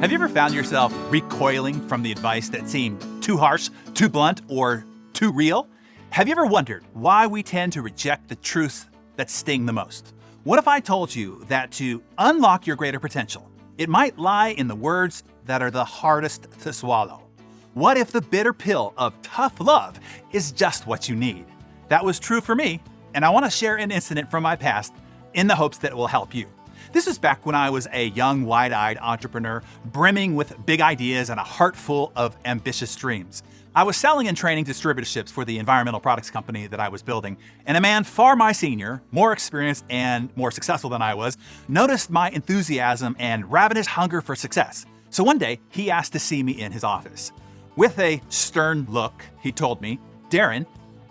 Have you ever found yourself recoiling from the advice that seemed too harsh, too blunt, or too real? Have you ever wondered why we tend to reject the truths that sting the most? What if I told you that to unlock your greater potential, it might lie in the words that are the hardest to swallow? What if the bitter pill of tough love is just what you need? That was true for me, and I want to share an incident from my past in the hopes that it will help you. This is back when I was a young, wide-eyed entrepreneur, brimming with big ideas and a heart full of ambitious dreams. I was selling and training distributorships for the environmental products company that I was building, and a man far my senior, more experienced and more successful than I was, noticed my enthusiasm and ravenous hunger for success. So one day, he asked to see me in his office. With a stern look, he told me, "Darren,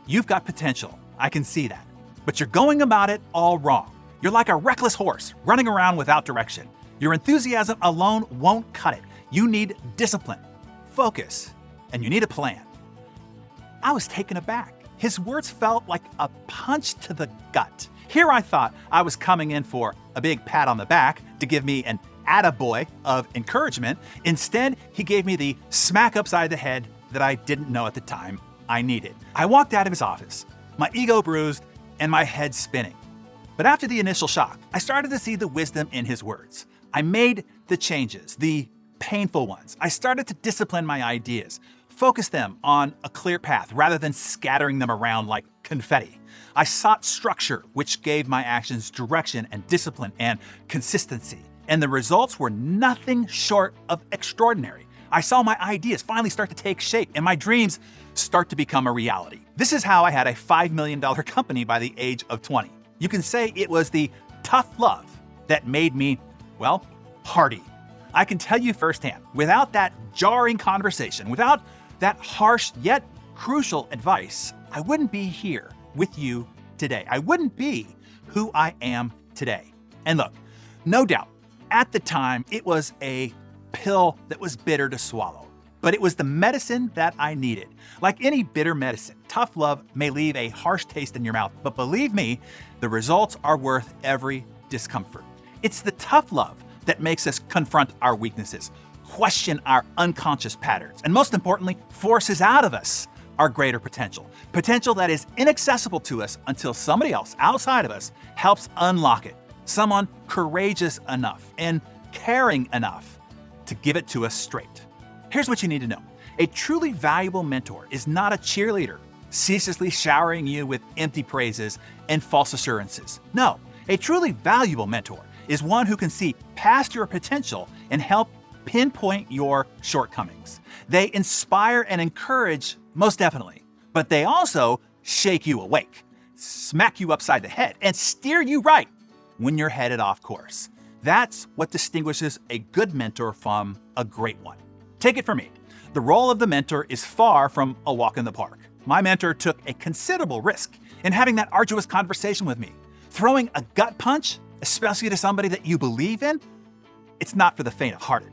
you've got potential. I can see that. But you're going about it all wrong. You're like a reckless horse running around without direction. Your enthusiasm alone won't cut it. You need discipline, focus, and you need a plan." I was taken aback. His words felt like a punch to the gut. Here I thought I was coming in for a big pat on the back to give me an attaboy of encouragement. Instead, he gave me the smack upside the head that I didn't know at the time I needed. I walked out of his office, my ego bruised and my head spinning. But after the initial shock, I started to see the wisdom in his words. I made the changes, the painful ones. I started to discipline my ideas, focus them on a clear path rather than scattering them around like confetti. I sought structure, which gave my actions direction and discipline and consistency. And the results were nothing short of extraordinary. I saw my ideas finally start to take shape and my dreams start to become a reality. This is how I had a $5 million company by the age of 20. You can say it was the tough love that made me, well, hardy. I can tell you firsthand, without that jarring conversation, without that harsh yet crucial advice, I wouldn't be here with you today. I wouldn't be who I am today. And look, no doubt, at the time, it was a pill that was bitter to swallow. But it was the medicine that I needed. Like any bitter medicine, tough love may leave a harsh taste in your mouth, but believe me, the results are worth every discomfort. It's the tough love that makes us confront our weaknesses, question our unconscious patterns, and most importantly, forces out of us our greater potential. Potential that is inaccessible to us until somebody else outside of us helps unlock it. Someone courageous enough and caring enough to give it to us straight. Here's what you need to know. A truly valuable mentor is not a cheerleader, ceaselessly showering you with empty praises and false assurances. No, a truly valuable mentor is one who can see past your potential and help pinpoint your shortcomings. They inspire and encourage, most definitely, but they also shake you awake, smack you upside the head, and steer you right when you're headed off course. That's what distinguishes a good mentor from a great one. Take it from me. The role of the mentor is far from a walk in the park. My mentor took a considerable risk in having that arduous conversation with me. Throwing a gut punch, especially to somebody that you believe in, it's not for the faint of heart.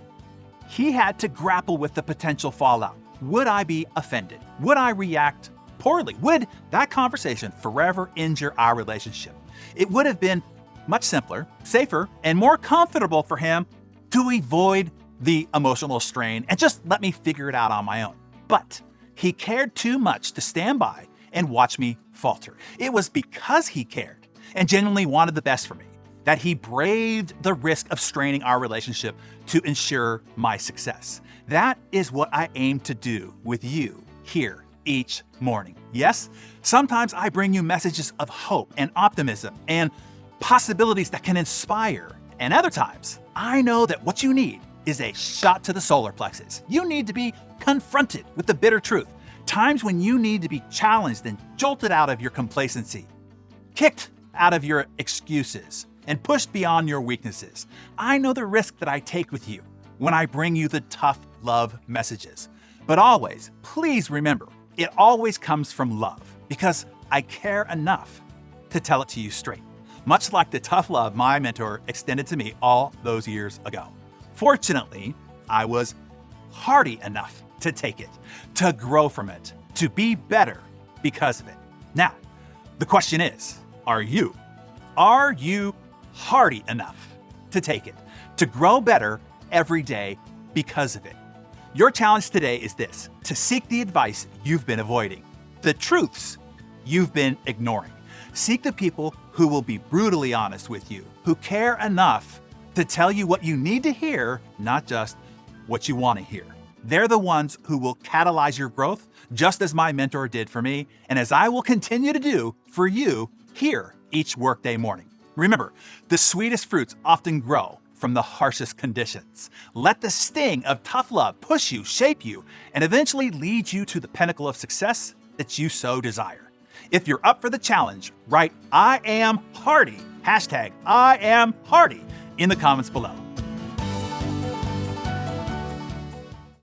He had to grapple with the potential fallout. Would I be offended? Would I react poorly? Would that conversation forever injure our relationship? It would have been much simpler, safer, and more comfortable for him to avoid the emotional strain and just let me figure it out on my own. But he cared too much to stand by and watch me falter. It was because he cared and genuinely wanted the best for me that he braved the risk of straining our relationship to ensure my success. That is what I aim to do with you here each morning. Yes, sometimes I bring you messages of hope and optimism and possibilities that can inspire. And other times, I know that what you need is a shot to the solar plexus. You need to be confronted with the bitter truth. Times when you need to be challenged and jolted out of your complacency, kicked out of your excuses, and pushed beyond your weaknesses. I know the risk that I take with you when I bring you the tough love messages. But always, please remember, it always comes from love because I care enough to tell it to you straight. Much like the tough love my mentor extended to me all those years ago. Fortunately, I was hardy enough to take it, to grow from it, to be better because of it. Now, the question is, are you? Are you hardy enough to take it, to grow better every day because of it. Your challenge today is this: to seek the advice you've been avoiding, the truths you've been ignoring. Seek the people who will be brutally honest with you, who care enough to tell you what you need to hear, not just what you want to hear. They're the ones who will catalyze your growth, just as my mentor did for me, and as I will continue to do for you here each workday morning. Remember, the sweetest fruits often grow from the harshest conditions. Let the sting of tough love push you, shape you, and eventually lead you to the pinnacle of success that you so desire. If you're up for the challenge, write "I am Hardy," hashtag "I am Hardy" in the comments below.